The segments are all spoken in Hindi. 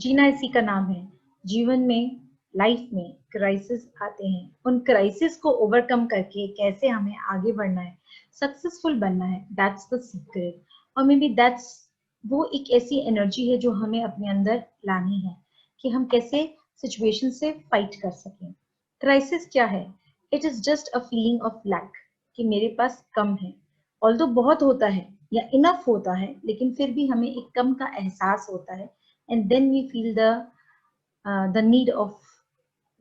जीना इसी का नाम है। जीवन में, लाइफ में क्राइसिस आते हैं, उन क्राइसिस को ओवरकम करके कैसे हमें आगे बढ़ना है, सक्सेसफुल बनना है, दैट्स द सीक्रेट। और मे बी दैट्स वो एक ऐसी एनर्जी है जो हमें अपने अंदर लानी है कि हम कैसे सिचुएशन से फाइट कर सकें। क्राइसिस क्या है? It is just a feeling of lack, कि मेरे पास कम है। ऑल्दो बहुत होता है या इनफ होता है, लेकिन फिर भी हमें एक कम का एहसास होता है, and then we feel the need of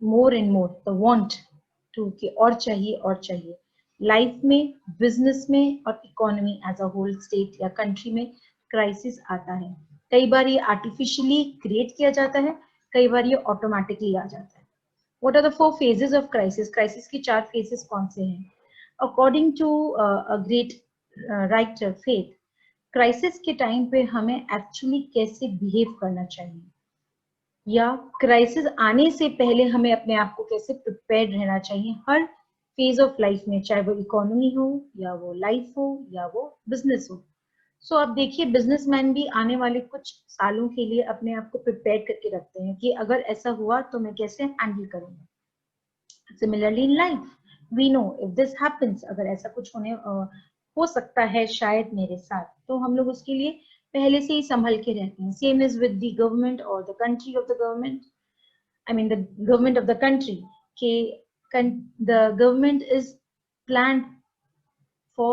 more and more, the want to कि और चाहिए और चाहिए। लाइफ में, बिजनेस में और economy as a whole, state या कंट्री में क्राइसिस आता है। कई बार ये आर्टिफिशियली क्रिएट किया जाता है, कई बार ये ऑटोमेटिकली आ जाता है। What are the 4 phases of crisis? Crisis की 4 phases कौन से हैं? According to a great writer, Faith, crisis के टाइम पे हमें एक्चुअली कैसे बिहेव करना चाहिए, या क्राइसिस आने से पहले हमें अपने आप को कैसे प्रिपेयर्ड रहना चाहिए हर फेज ऑफ लाइफ में, चाहे वो इकोनॉमी हो या वो लाइफ हो या वो बिजनेस हो। सो अब देखिए, बिजनेसमैन भी आने वाले कुछ सालों के लिए अपने आप को प्रिपेयर करके रखते हैं कि अगर ऐसा हुआ तो मैं कैसे हैंडल करूंगा। Similarly in life, we know if this happens, अगर ऐसा कुछ हो सकता है शायद मेरे साथ, तो हम लोग उसके लिए पहले से ही संभल के रहते हैं। Same is with the government or the country of the government. I mean the government of the country. कि the government is planned for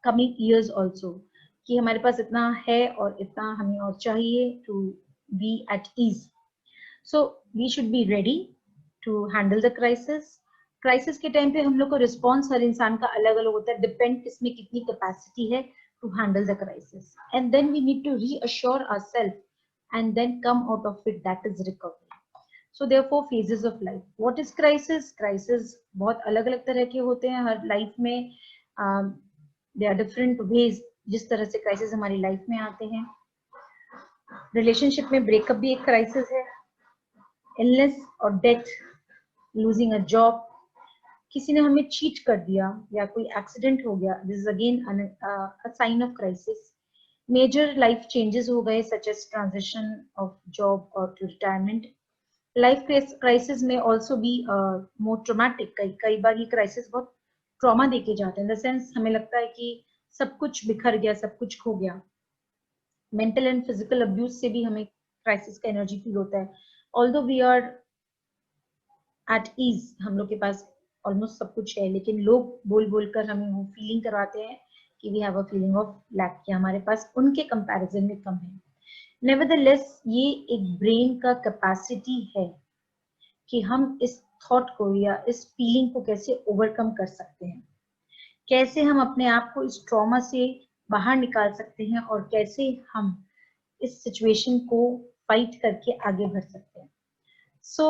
coming years also. कि हमारे पास इतना है और इतना हमें और चाहिए to be at ease. So we should be ready to handle the crisis. Crisis के टाइम पे हम लोग को रिस्पॉन्स हर इंसान का अलग अलग होता है, डिपेंड किसमें कितनी कैपेसिटी है to handle the crisis, and then we need to reassure ourself and then come out of it, that is recovery. So there 4 phases of life. What is crisis? Crisis बहुत अलग अलग तरह के होते हैं हर लाइफ में। देयर आर डिफरेंट वेज जिस तरह से क्राइसिस हमारी लाइफ में आते हैं। रिलेशनशिप में ब्रेकअप भी एक क्राइसिस है, इलनेस और डेथ, लूजिंग अ जॉब, किसी ने हमें चीट कर दिया या कोई एक्सीडेंट हो गया, this is again a sign of crisis. Major life changes हो गए such as transition of job और टू रिटायरमेंट। लाइफ क्राइसिस में ऑल्सो बी मोर ट्रोमैटिक, कई बार ये क्राइसिस बहुत ट्रॉमा देके जाते हैं, इन द सेंस हमें लगता है कि सब कुछ बिखर गया, सब कुछ खो गया। मेंटल एंड फिजिकल अब्यूज से भी हमें क्राइसिस का एनर्जी फील होता है। Although we are at ease, हम लोग के पास ऑलमोस्ट सब कुछ है, लेकिन लोग बोल बोल कर हमें वो फीलिंग करवाते हैं कि we have a feeling of lack, कि हमारे पास उनके कंपैरिजन में कम है। नेवरदलेस ये एक ब्रेन का कैपेसिटी है कि हम इस थॉट को या इस फीलिंग को कैसे ओवरकम कर सकते हैं, कैसे हम अपने आप को इस ट्रॉमा से बाहर निकाल सकते हैं और कैसे हम इस सिचुएशन को फाइट करके आगे बढ़ सकते हैं। सो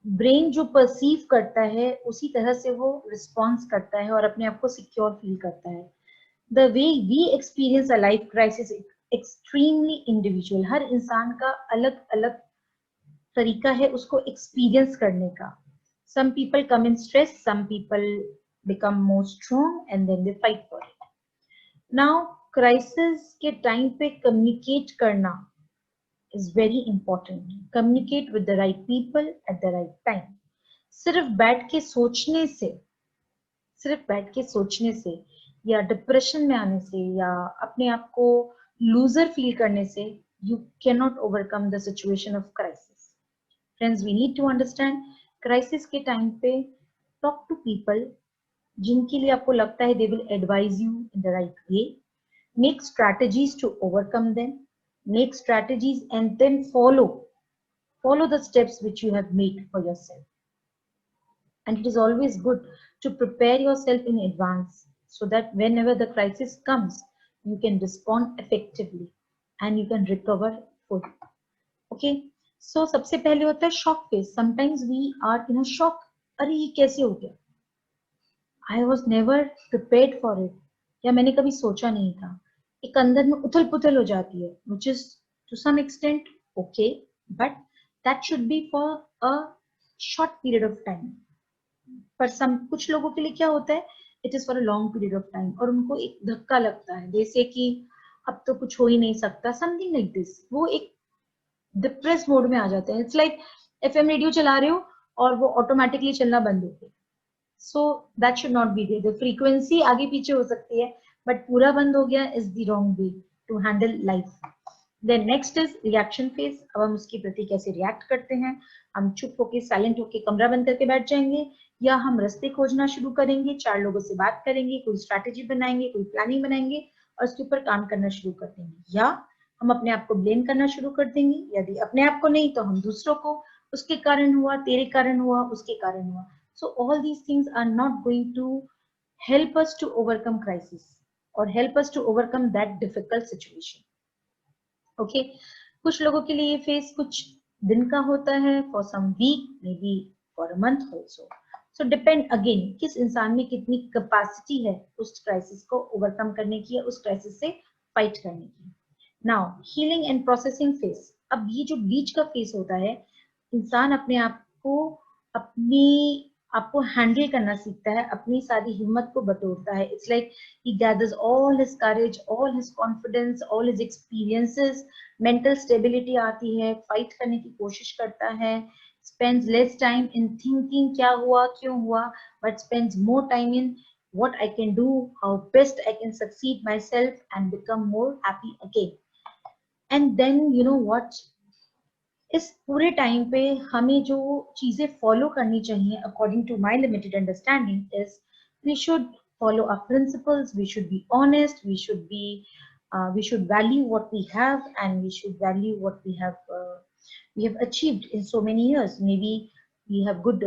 ब्रेन जो परसीव करता है उसी तरह से वो रिस्पॉन्स करता है और अपने आप को सिक्योर फील करता है। The way we experience a life crisis extremely individual, हर इंसान का अलग अलग तरीका है उसको एक्सपीरियंस करने का। Some people come in stress, some people become more strong and then they fight for it. Now crisis के टाइम पे कम्युनिकेट करना is very important. Communicate with the right people at the right time. सिर्फ बैठ के सोचने से या डिप्रेशन में आने से या अपने आप को लूजर फील करने से you cannot overcome the situation of crisis. Friends, we need to understand crisis के टाइम पे talk to people जिनके लिए आपको लगता है they will advise you in the right way. Make strategies to overcome them. Make strategies and then follow the steps which you have made for yourself. And it is always good to prepare yourself in advance so that whenever the crisis comes, you can respond effectively and you can recover fully. Okay, so सबसे पहले होता है shock phase. Sometimes we are in a shock. अरे ये कैसे हो गया? I was never prepared for it. या मैंने कभी सोचा नहीं था। एक अंदर में उथल पुथल हो जाती है, which is to some extent okay, but that should be for a short period of time. पर कुछ लोगों के लिए क्या होता है, it is for a long period of time, और उनको एक धक्का लगता है जैसे कि अब तो कुछ हो ही नहीं सकता, something like this. वो एक डिप्रेस मोड में आ जाते हैं. इट्स लाइक एफएम रेडियो चला रहे हो और वो ऑटोमेटिकली चलना बंद हो गया. So that should not be there. The frequency आगे पीछे हो सकती है बट पूरा बंद हो गया is the wrong way to handle life. Then next is reaction phase. अब हम उसके प्रति कैसे रिएक्ट करते हैं. हम चुप होके साइलेंट होके कमरा बंद करके बैठ जाएंगे, या हम रास्ते खोजना शुरू करेंगे, 4 लोगों से बात करेंगे, कोई स्ट्रैटेजी बनाएंगे, कोई प्लानिंग बनाएंगे और उसके ऊपर काम करना शुरू कर देंगे, या हम अपने आप को ब्लेम करना शुरू कर देंगे. यदि अपने आप को नहीं तो हम दूसरों को, उसके कारण हुआ, तेरे कारण हुआ, उसके कारण हुआ. So all these things are not going to help us to overcome crisis or help us to overcome that difficult situation. Okay, कुछ लोगों के लिए ये फेज कुछ दिन का होता है, for some week, maybe for a month also. So depend again किस इंसान में कितनी कैपेसिटी है उस क्राइसिस को ओवरकम करने की या उस क्राइसिस से फाइट करने की. Now healing and processing phase. अब ये जो बीच का फेज होता है, इंसान अपने आप को आपको हैंडल करना सीखता है, अपनी सारी हिम्मत को बटोरता है. It's like he gathers all his courage, all his confidence, all his experiences, mental stability आती है, फाइट करने की कोशिश करता है, spends less time in thinking क्या हुआ क्यों हुआ, but spends more time in what I can do, how best I can succeed myself and become more happy again. And then you know what, इस पूरे टाइम पे हमें जो चीजें फॉलो करनी चाहिए according to my limited understanding is we should follow our principles, we should be honest, we should value what we have, and we should value what we have achieved in so many years. Maybe we have good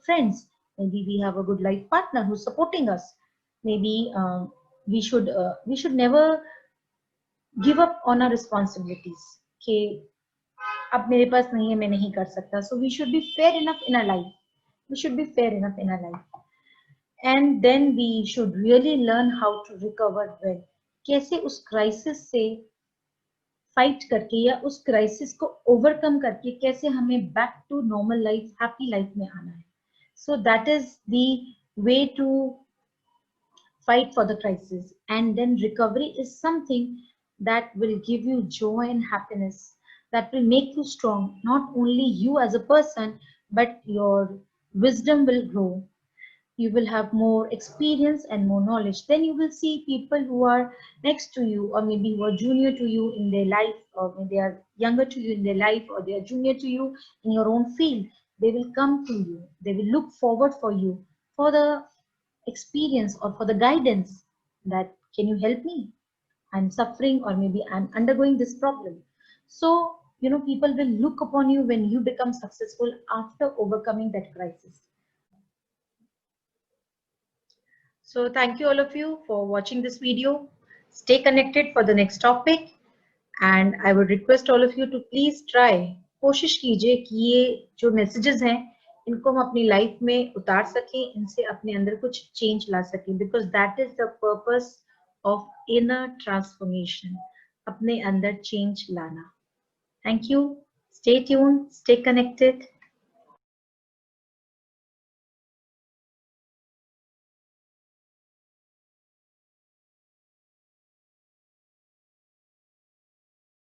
friends, maybe we have a good life partner who's supporting us, maybe we should never give up on our responsibilities. Okay, अब मेरे पास नहीं है, मैं नहीं कर सकता. So we should be fair enough in a life, we should be fair enough in a life. And then we should really learn how to recover well. कैसे उस क्राइसिस से फाइट करके या उस क्राइसिस को ओवरकम करके कैसे हमें back to normal life, happy life में आना है. So that is the way to fight for the crisis. And then recovery is something that will give you joy and happiness, that will make you strong. Not only you as a person, but your wisdom will grow. You will have more experience and more knowledge. Then you will see people who are next to you, or maybe who are junior to you in their life, or maybe they are younger to you in their life, or they are junior to you in your own field. They will come to you. They will look forward for you for the experience or for the guidance, that can you help me, I'm suffering, or maybe I'm undergoing this problem. So you know, people will look upon you when you become successful after overcoming that crisis. So thank you all of you for watching this video. Stay connected for the next topic, and I would request all of you to please try, कोशिश कीजिए कि ये जो मैसेजेस हैं इनको हम अपनी लाइफ में उतार सकें, इनसे अपने अंदर कुछ चेंज ला सकें, because that is the purpose of inner transformation, अपने अंदर चेंज लाना. Thank you. Stay tuned, stay connected.